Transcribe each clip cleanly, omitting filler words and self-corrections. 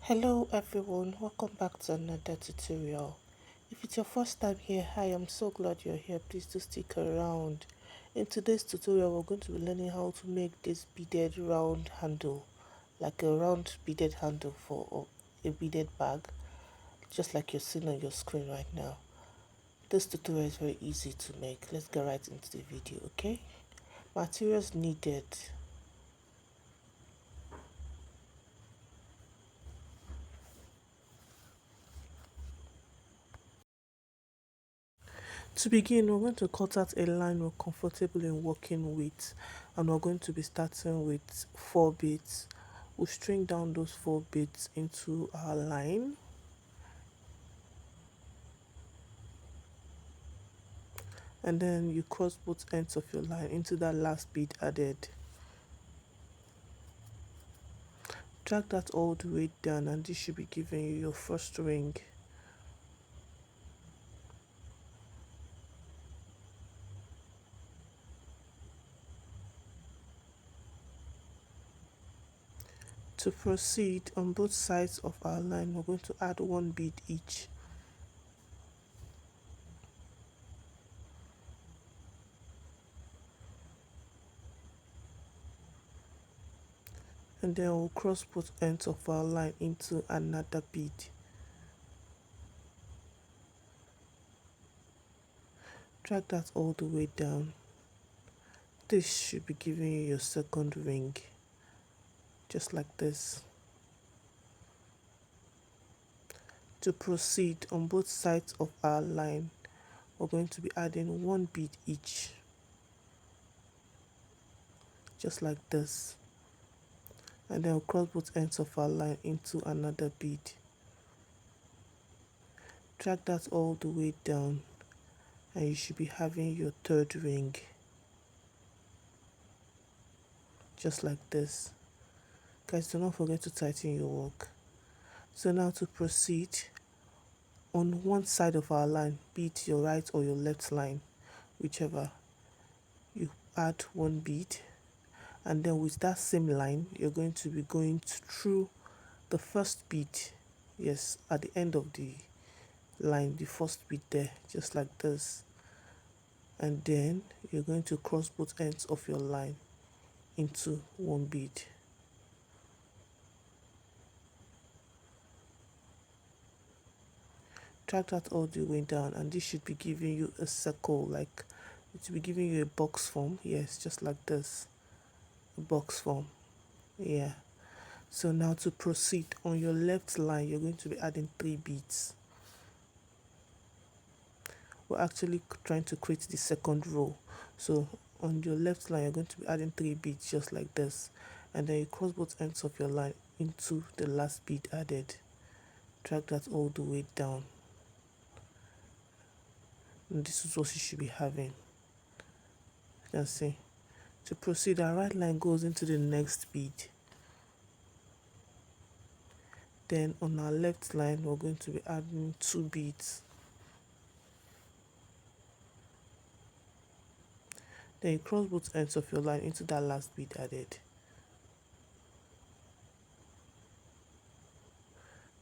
Hello everyone, welcome back to another tutorial. If it's your first time here, hi, I'm so glad you're here. Please do stick around. In today's tutorial, we're going to be learning how to make this beaded round handle, like a round beaded handle for a beaded bag, just like you're seeing on your screen right now. This tutorial is very easy to make. Let's get right into the video, okay? Materials needed. To begin, we're going to cut out a line we're comfortable in working with, and we're going to be starting with 4 beads. We'll string down those 4 beads into our line, and then you cross both ends of your line into that last bead added. Drag that all the way down, and this should be giving you your first ring. To proceed, on both sides of our line, we're going to add 1 bead each. And then we'll cross both ends of our line into another bead. Drag that all the way down. This should be giving you your second ring, just like this. To proceed, on both sides of our line, we're going to be adding 1 bead each, just like this. And then we'll cross both ends of our line into another bead. Drag that all the way down, and you should be having your third ring, just like this. Guys, do not forget to tighten your work. So now to proceed, on one side of our line, be it your right or your left line, whichever, you add 1 bead, and then with that same line you're going to be going through the first bead, yes, at the end of the line, the first bead there, just like this. And then you're going to cross both ends of your line into 1 bead. Drag that all the way down, and this should be giving you a circle, like it will be giving you a box form. Yes, just like this, a box form. Yeah. So now to proceed, on your left line you're going to be adding 3 beads. We're actually trying to create the second row, so on your left line you're going to be adding 3 beads, just like this, and then you cross both ends of your line into the last bead added. Drag that all the way down, and this is what you should be having. You can see. To proceed, our right line goes into the next bead. Then on our left line we're going to be adding 2 beads. Then you cross both ends of your line into that last bead added.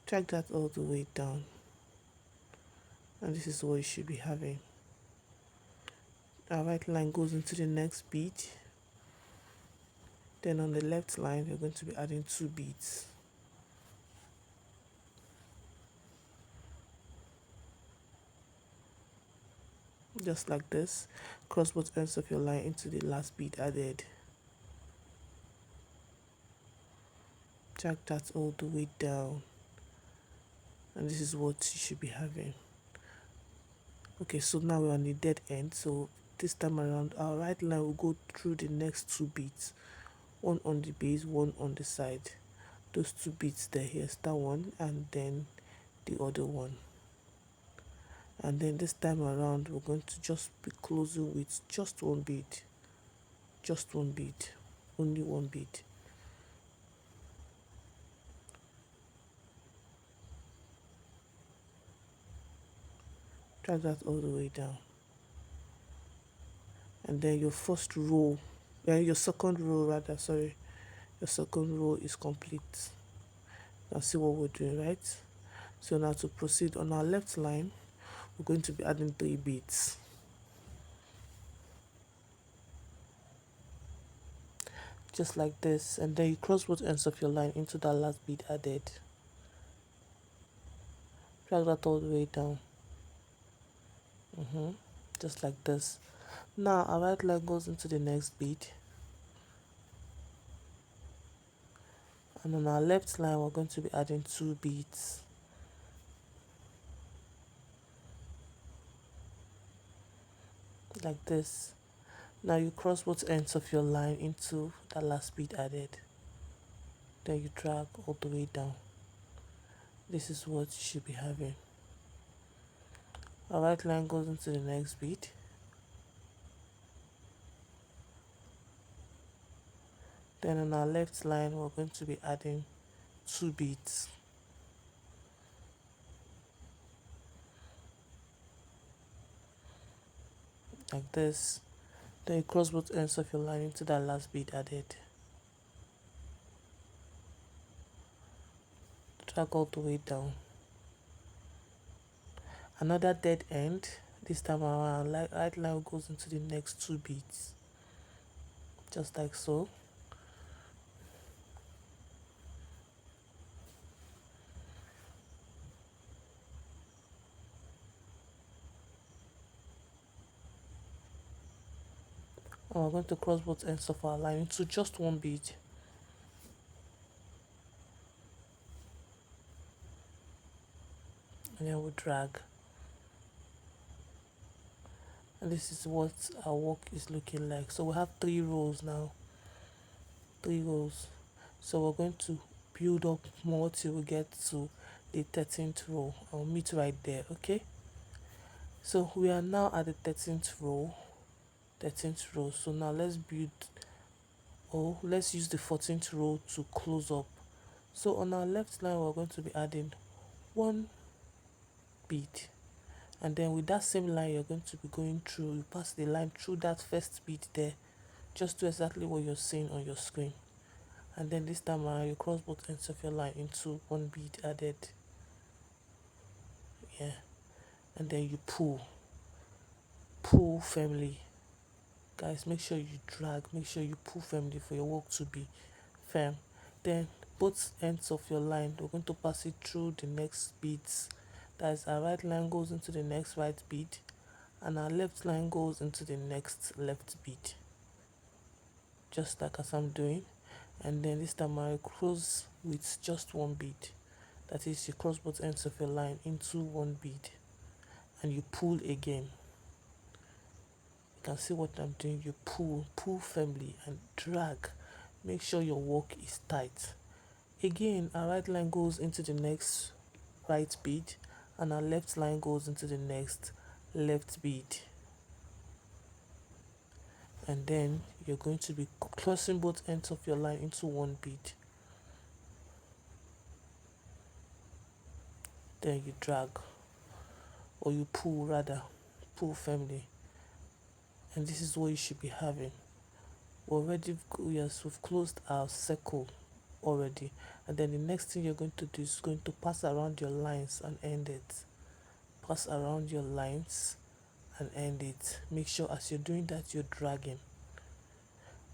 Drag that all the way down, and this is what you should be having. Our right line goes into the next bead. Then on the left line you're going to be adding 2 beads. Just like this. Cross both ends of your line into the last bead added. Drag that all the way down, and this is what you should be having. Okay, so now we're on the dead end, so this time around our right line will go through the next 2 beads, one on the base, one on the side. Those 2 beads there, here's that one, and then the other one. And then this time around we're going to just be closing with just 1 bead, just 1 bead, only 1 bead. Drag that all the way down, and then your first row, your second row rather, sorry, your second row is complete. Now see what we're doing, right? So now to proceed, on our left line, we're going to be adding 3 beads. Just like this, and then you cross both ends of your line into that last bead added. Drag that all the way down. Just like this. Now our right line goes into the next bead, and on our left line we're going to be adding 2 beads. Like this. Now you cross both ends of your line into that last bead added. Then you drag all the way down. This is what you should be having. Our right line goes into the next bead. Then on our left line we're going to be adding 2 beads. Like this. Then you cross both ends of your line into that last bead added. Drag all the way down. Another dead end. This time around, right line goes into the next 2 beads. Just like so. And we're going to cross both ends of our line into just 1 bead. And then we'll drag. And this is what our work is looking like. So we have 3 rows now. 3 rows. So we're going to build up more till we get to the 13th row. I'll meet right there, okay? So we are now at the 13th row. 13th row. So now let's let's use the 14th row to close up. So on our left line we're going to be adding 1 bead, and then with that same line you're going to be going through, you pass the line through that first bead there. Just do exactly what you're seeing on your screen, and then this time around you cross both ends of your line into 1 bead added. Yeah, and then you pull firmly. Guys, make sure you drag, make sure you pull firmly for your work to be firm. Then both ends of your line, we're going to pass it through the next beads. That is, our right line goes into the next right bead, and our left line goes into the next left bead, just like as I'm doing. And then this time I close with just 1 bead. That is, you cross both ends of your line into 1 bead, and you pull again. You can see what I'm doing. You pull firmly and drag. Make sure your work is tight. Again, our right line goes into the next right bead, and our left line goes into the next left bead. And then you're going to be crossing both ends of your line into 1 bead. Then you drag, or you pull rather, pull firmly. And this is what you should be having. Yes, we've closed our circle already, and then the next thing you're going to do is going to pass around your lines and end it. Pass around your lines and end it. Make sure as you're doing that you're dragging.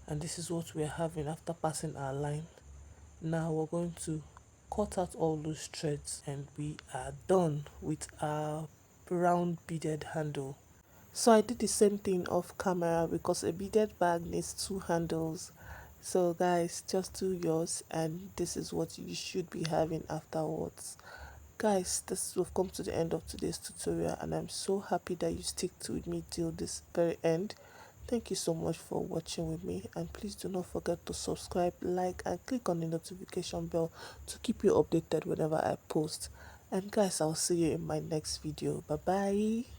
And this is what we're having after passing our line. Now we're going to cut out all those threads, and we are done with our round beaded handle. So I did the same thing off camera because a beaded bag needs 2 handles. So guys, just do yours, and this is what you should be having afterwards. Guys, we've come to the end of today's tutorial, and I'm so happy that you stick with me till this very end. Thank you so much for watching with me, and please do not forget to subscribe, like, and click on the notification bell to keep you updated whenever I post. And guys, I'll see you in my next video. Bye bye.